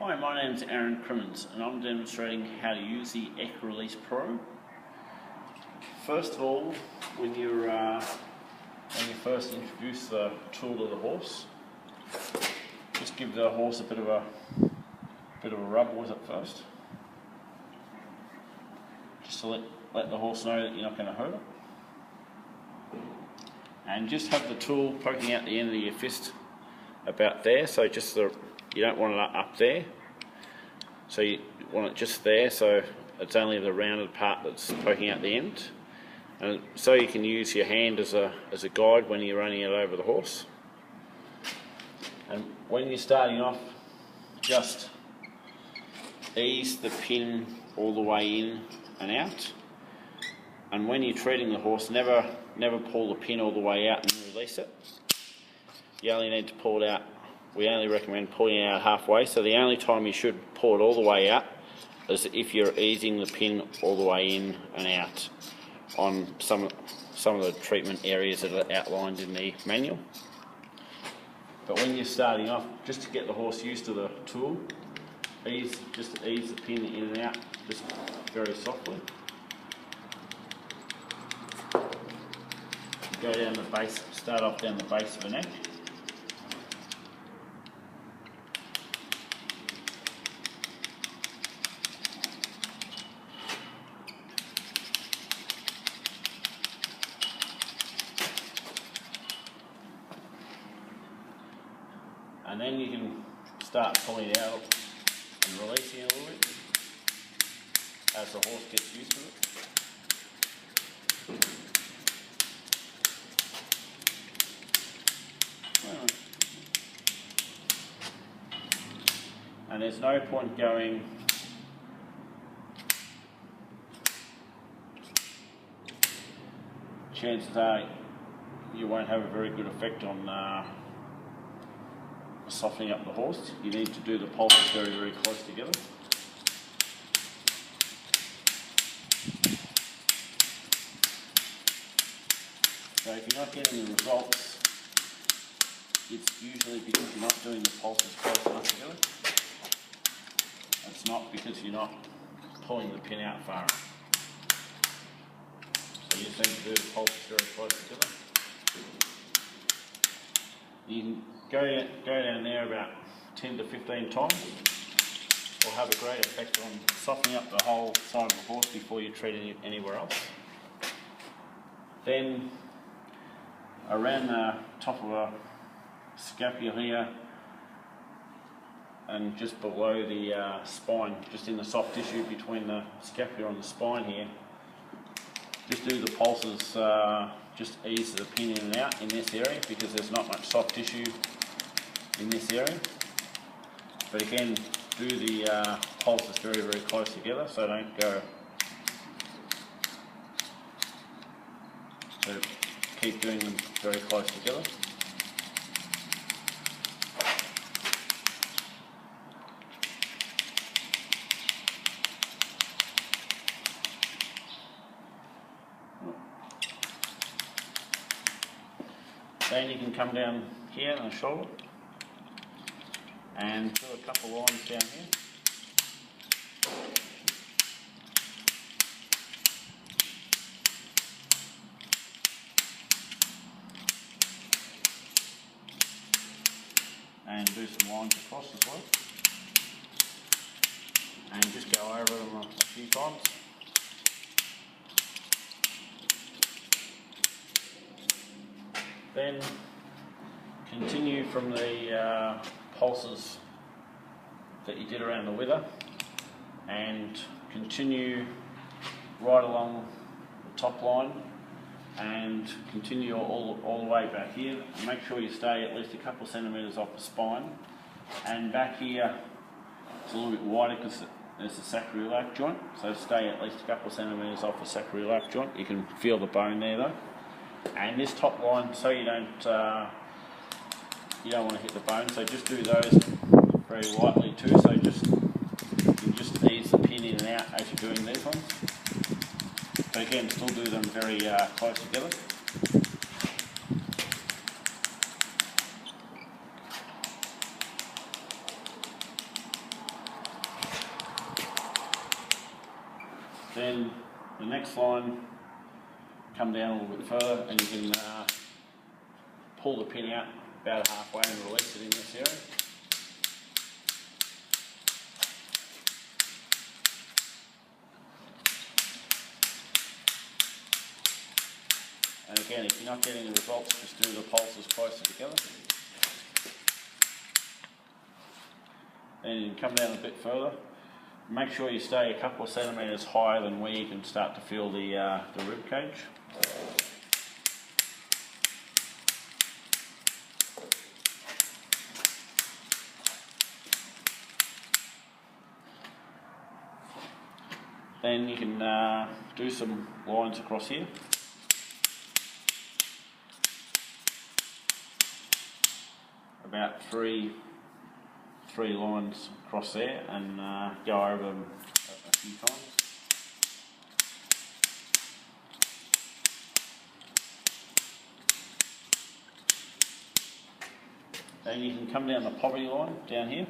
Hi, my name is Aaron Crimmins and I'm demonstrating how to use the Equi-release Pro. First of all, when you first introduce the tool to the horse, just give the horse a bit of a rub with it first, just to let the horse know that you're not going to hurt it. And just have the tool poking out the end of your fist about there, so just you don't want it up there, so you want it just there, so it's only the rounded part that's poking out the end, and so you can use your hand as a guide when you're running it over the horse. And when you're starting off, just ease the pin all the way in and out, and when you're treating the horse, never pull the pin all the way out and release it. You only need to pull it out. We only recommend pulling it out halfway, so the only time you should pull it all the way out is if you're easing the pin all the way in and out on some of the treatment areas that are outlined in the manual. But when you're starting off, just to get the horse used to the tool, just ease the pin in and out just very softly. Go down the base, start off down the base of the neck. And then you can start pulling it out and releasing it a little bit as the horse gets used to it. And there's no point going chances are you won't have a very good effect on softening up the horse. You need to do the pulses very, very close together. So if you're not getting the results, it's usually because you're not doing the pulses close enough together. It's not because you're not pulling the pin out far enough. So you just need to do the pulses very close together. You can go down there about 10 to 15 times. Will have a great effect on softening up the whole side of the horse before you treat it anywhere else. Then around the top of the scapula here and just below the spine, just in the soft tissue between the scapula and the spine here, just do the pulses, just ease the pin in and out in this area because there's not much soft tissue in this area. But again, do the pulses very, very close together, so don't go. So keep doing them very close together. Then you can come down here on the shoulder and do a couple of lines down here. And do some lines across as well. And just go over them a few times. Then continue from the pulses that you did around the wither and continue right along the top line and continue all the way back here. And make sure you stay at least a couple of centimetres off the spine. And back here it's a little bit wider because there's the sacroiliac joint, so stay at least a couple of centimetres off the sacroiliac joint. You can feel the bone there though. And this top line, so you don't want to hit the bone, so just do those very lightly too. So you just ease the pin in and out as you're doing these ones. But again, still do them very close together. Then the next line, come down a little bit further, and you can pull the pin out about halfway and release it in this area. And again, if you're not getting the results, just do the pulses closer together. Then you can come down a bit further. Make sure you stay a couple of centimetres higher than where you can start to feel the rib cage. Then you can do some lines across here. About three lines across there, and go over them a few times. Then you can come down the poverty line down here.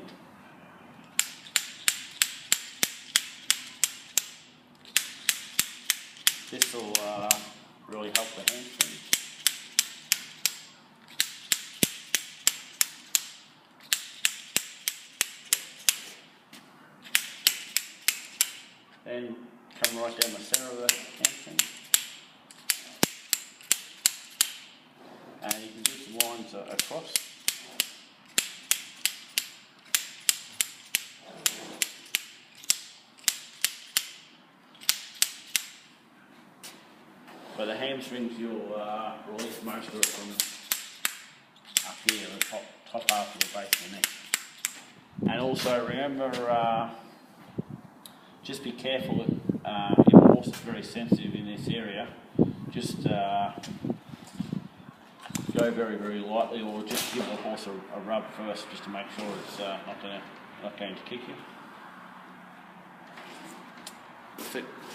This will really help the hamstring. Then come right down the centre of the hamstring. And you can do some lines across. But the hamstrings, you'll release most of it from up here, the top half of the base of the neck. And also remember, just be careful that if the horse is very sensitive in this area, just go very, very lightly, or just give the horse a rub first, just to make sure it's not going to kick you. That's it.